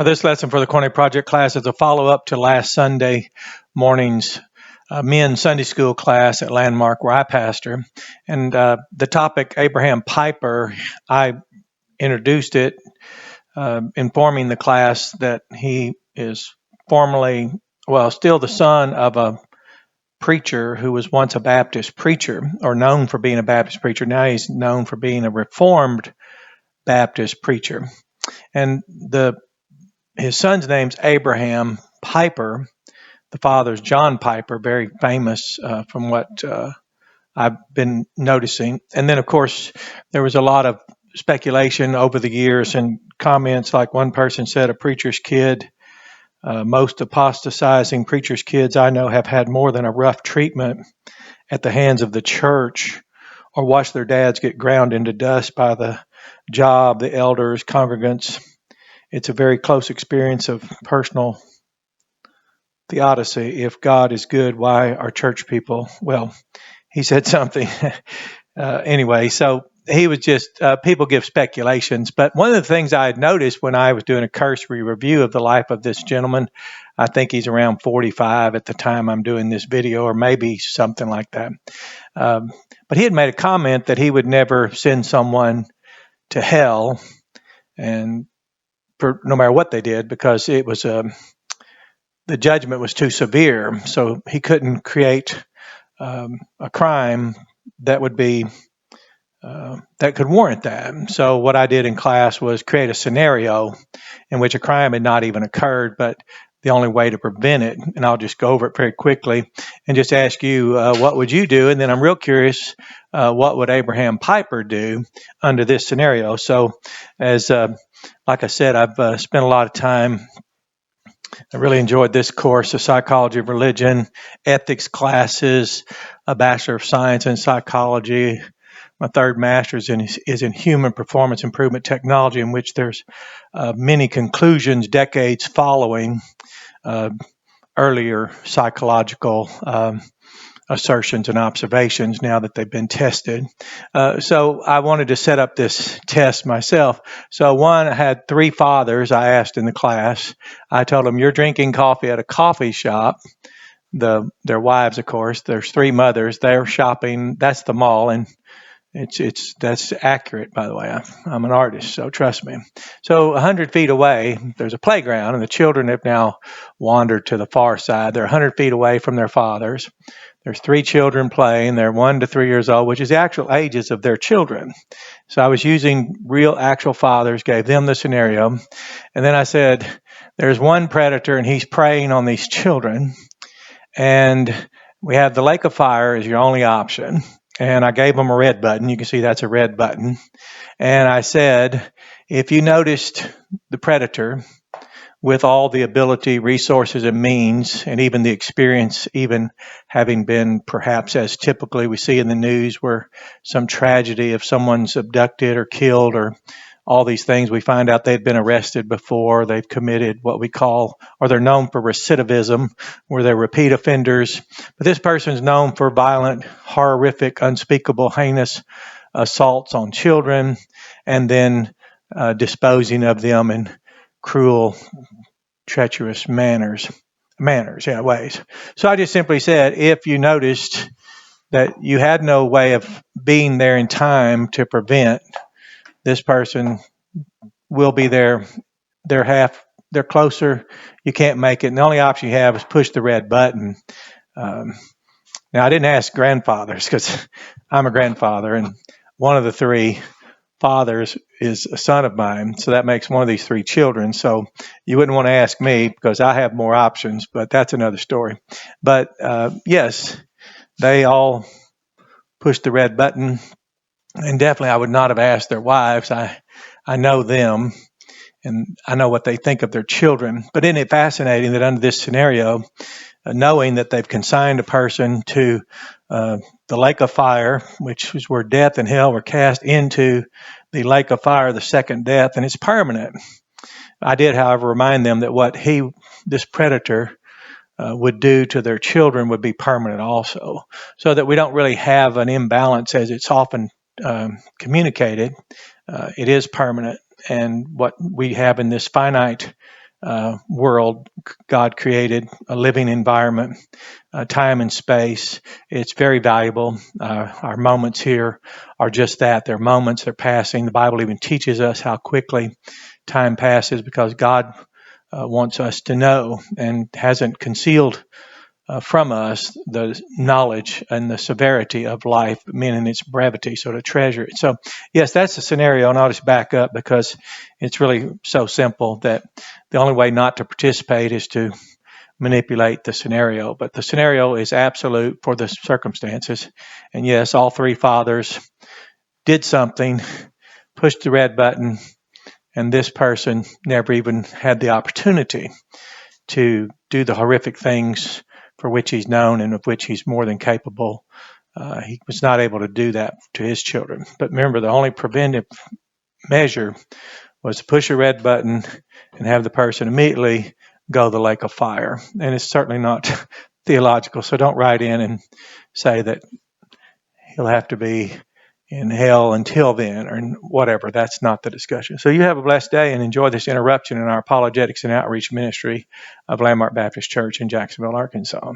This lesson for the Koine Project Class is a follow-up to last Sunday morning's men's Sunday school class at Landmark, where I pastor. And the topic, Abraham Piper, I introduced it, informing the class that he is still the son of a preacher who was once a Baptist preacher, or known for being a Baptist preacher. Now he's known for being a Reformed Baptist preacher. And his son's name's Abraham Piper. The father's John Piper, very famous from what I've been noticing. And then, of course, there was a lot of speculation over the years and comments like one person said, a preacher's kid. Most apostatizing preachers' kids I know have had more than a rough treatment at the hands of the church or watched their dads get ground into dust by the job, the elders, congregants. It's a very close experience of personal theodicy. If God is good, why are church people? Well, he said something. Anyway, so he was just, people give speculations. But one of the things I had noticed when I was doing a cursory review of the life of this gentleman, I think he's around 45 at the time I'm doing this video, or maybe something like that. But he had made a comment that he would never send someone to hell, and no matter what they did, because it was the judgment was too severe, so he couldn't create a crime that would be that could warrant that. So what I did in class was create a scenario in which a crime had not even occurred, but the only way to prevent it. And I'll just go over it very quickly and just ask you, what would you do? And then I'm real curious, what would Abraham Piper do under this scenario? So as like I said, I've spent a lot of time. I really enjoyed this course, the psychology of religion, ethics classes, a Bachelor of Science in psychology. My third master's is in human performance improvement technology, in which there's many conclusions decades following earlier psychological assertions and observations now that they've been tested. So I wanted to set up this test myself. So one, I had three fathers I asked in the class. I told them, you're drinking coffee at a coffee shop. Their wives, of course. There's three mothers. They're shopping. That's the mall. And that's accurate, by the way. I'm an artist, so trust me. So 100 feet away, there's a playground, and the children have now wandered to the far side. They're 100 feet away from their fathers. There's three children playing. They're 1 to 3 years old, which is the actual ages of their children. So I was using real actual fathers, gave them the scenario. And then I said, there's one predator, and he's preying on these children. And we have the lake of fire as your only option. And I gave them a red button. You can see that's a red button. And I said, if you noticed the predator with all the ability, resources, and means, and even the experience, even having been perhaps as typically we see in the news where some tragedy of someone's abducted or killed or all these things, we find out they've been arrested before, they've committed what we call, or they're known for recidivism, where they're repeat offenders. But this person's known for violent, horrific, unspeakable, heinous assaults on children, and then disposing of them in cruel, treacherous ways. So I just simply said, if you noticed that you had no way of being there in time to prevent, this person will be there. They're closer. You can't make it. And the only option you have is push the red button. Now, I didn't ask grandfathers because I'm a grandfather, and one of the three fathers is a son of mine. So that makes one of these three children. So you wouldn't want to ask me because I have more options, but that's another story. But yes, they all pushed the red button. And definitely I would not have asked their wives. I know them, and I know what they think of their children. But isn't it fascinating that under this scenario, knowing that they've consigned a person to the lake of fire, which is where death and hell were cast into the lake of fire, the second death, and it's permanent. I did, however, remind them that what this predator would do to their children would be permanent also, so that we don't really have an imbalance as it's often communicated. It is permanent, and what we have in this finite world God created, a living environment, time and space. It's very valuable. Our moments here are just that. They're moments, they're passing. The Bible even teaches us how quickly time passes because God wants us to know and hasn't concealed from us the knowledge and the severity of life, meaning its brevity, so to treasure it. So, yes, that's the scenario, and I'll just back up because it's really so simple that the only way not to participate is to manipulate the scenario. But the scenario is absolute for the circumstances. And yes, all three fathers did something, pushed the red button, and this person never even had the opportunity to do the horrific things for which he's known and of which he's more than capable. He was not able to do that to his children. But remember, the only preventive measure was to push a red button and have the person immediately go the lake of fire. And it's certainly not theological, so don't write in and say that he'll have to be in hell until then or whatever. That's not the discussion. So you have a blessed day and enjoy this interruption in our apologetics and outreach ministry of Landmark Baptist Church in Jacksonville, Arkansas.